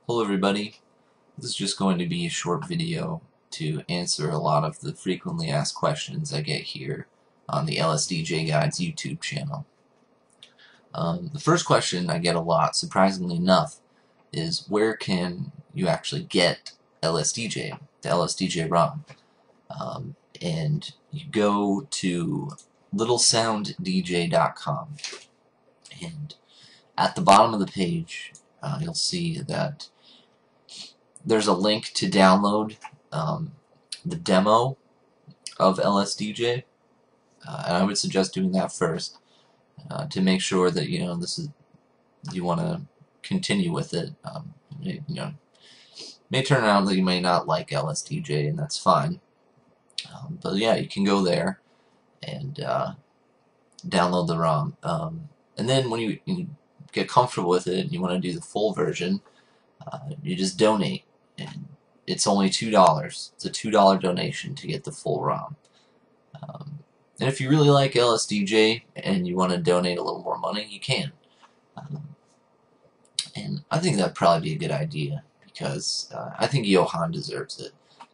Hello everybody, this is just going to be a short video to answer a lot of the frequently asked questions I get here on the LSDJguides YouTube channel. The first question I get a lot, surprisingly enough, is where can you actually get LSDJ, the LSDJ ROM? And you go to littlesounddj.com, and at the bottom of the page you'll see that there's a link to download the demo of LSDJ, and I would suggest doing that first to make sure that you want to continue with it. May turn out that you may not like LSDJ, and that's fine. But yeah, you can go there and download the ROM, and then when you get comfortable with it and you want to do the full version, you just donate, and it's only $2. It's a $2 donation to get the full ROM. And if you really like LSDJ and you want to donate a little more money, you can. And I think that'd probably be a good idea, because I think Johan deserves it.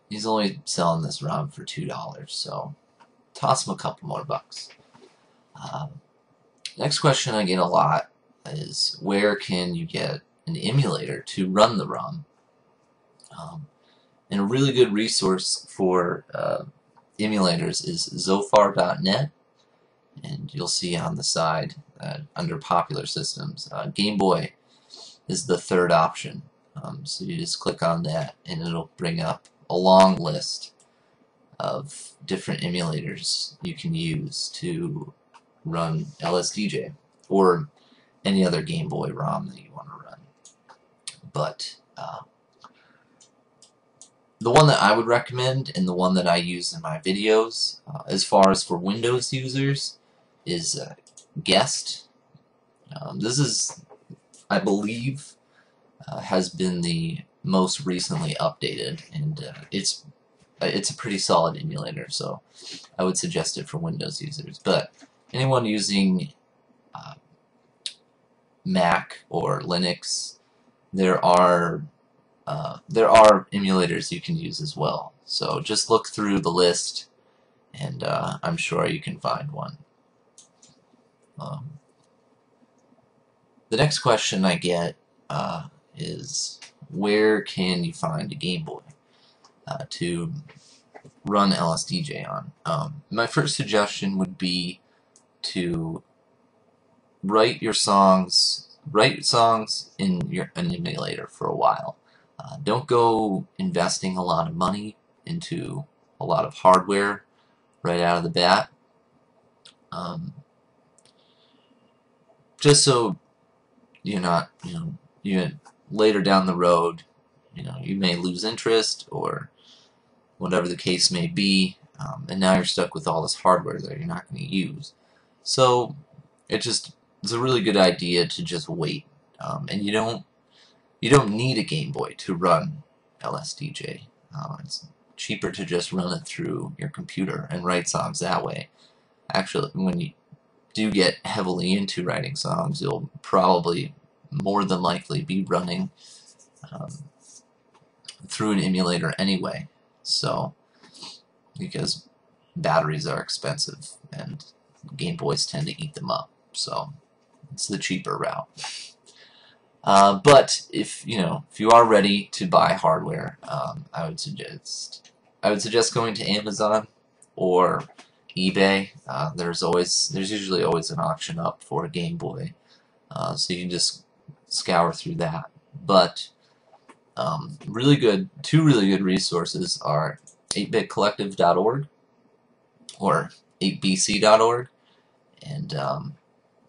He's only selling this ROM for $2, so toss him a couple more bucks. Next question I get a lot is, where can you get an emulator to run the ROM? And a really good resource for emulators is Zofar.net, and you'll see on the side under popular systems, Game Boy is the third option. So you just click on that and it'll bring up a long list of different emulators you can use to run LSDJ or any other Game Boy ROM that you want to run. But the one that I would recommend, and the one that I use in my videos, as far as for Windows users, is Guest. This is, I believe, has been the most recently updated, and it's a pretty solid emulator, so I would suggest it for Windows users. But anyone using Mac or Linux, there are emulators you can use as well. So just look through the list, and I'm sure you can find one. The next question I get is, where can you find a Game Boy to run LSDJ on? My first suggestion would be to write songs in an emulator for a while. Don't go investing a lot of money into a lot of hardware right out of the bat. Just so you're not, later down the road, you may lose interest or whatever the case may be, and now you're stuck with all this hardware that you're not going to use. So it's a really good idea to just wait, and you don't need a Game Boy to run LSDJ. It's cheaper to just run it through your computer and write songs that way. Actually, when you do get heavily into writing songs, you'll probably more than likely be running through an emulator anyway. So, because batteries are expensive and Game Boys tend to eat them up, so it's the cheaper route. But if you are ready to buy hardware, I would suggest going to Amazon or eBay. There's usually always an auction up for a Game Boy, so you can just scour through that. But two really good resources are 8bitcollective.org or 8bc.org, and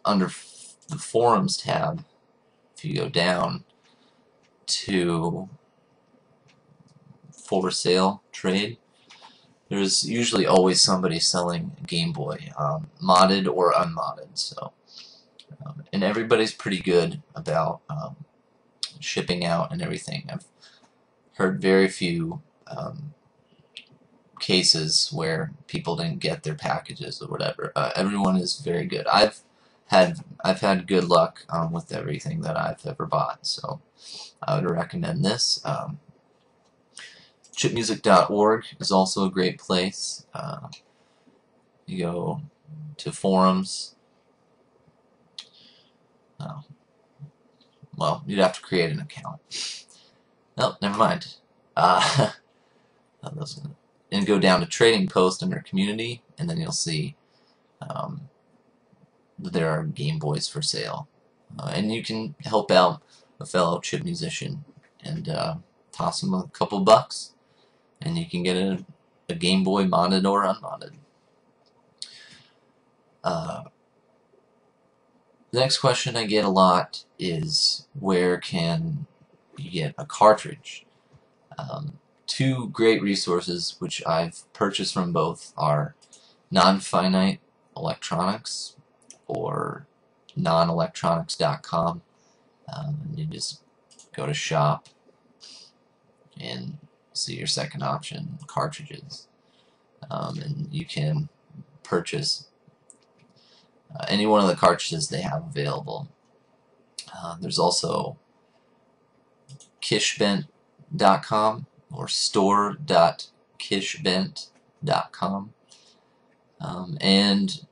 under the forums tab, if you go down to for sale trade, there's usually always somebody selling Game Boy, modded or unmodded. So, and everybody's pretty good about shipping out and everything. I've heard very few cases where people didn't get their packages or whatever. Everyone is very good. I've I've had good luck with everything that I've ever bought, so I would recommend this. Chipmusic.org is also a great place. You go to forums. Well, you'd have to create an account. Oh, never mind. And go down to Trading Post under Community, and then you'll see that there are Game Boys for sale. And you can help out a fellow chip musician and toss him a couple bucks, and you can get a Game Boy modded or unmodded. The next question I get a lot is, where can you get a cartridge? Two great resources which I've purchased from both are Non-Finite Electronics or nonelectronics.com. You just go to shop and see your second option, cartridges. And you can purchase any one of the cartridges they have available. There's also kishbent.com or store.kishbent.com. And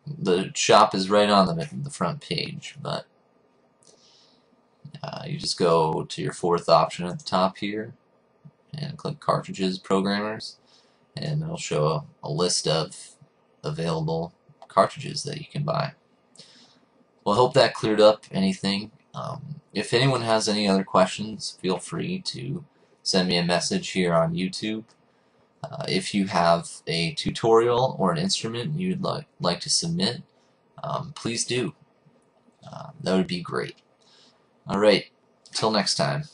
the shop is right on the front page, but you just go to your fourth option at the top here and click Cartridges Programmers, and it'll show a list of available cartridges that you can buy. Well, I hope that cleared up anything. If anyone has any other questions, feel free to send me a message here on YouTube. If you have a tutorial or an instrument you'd like to submit, please do. That would be great. Alright, till next time.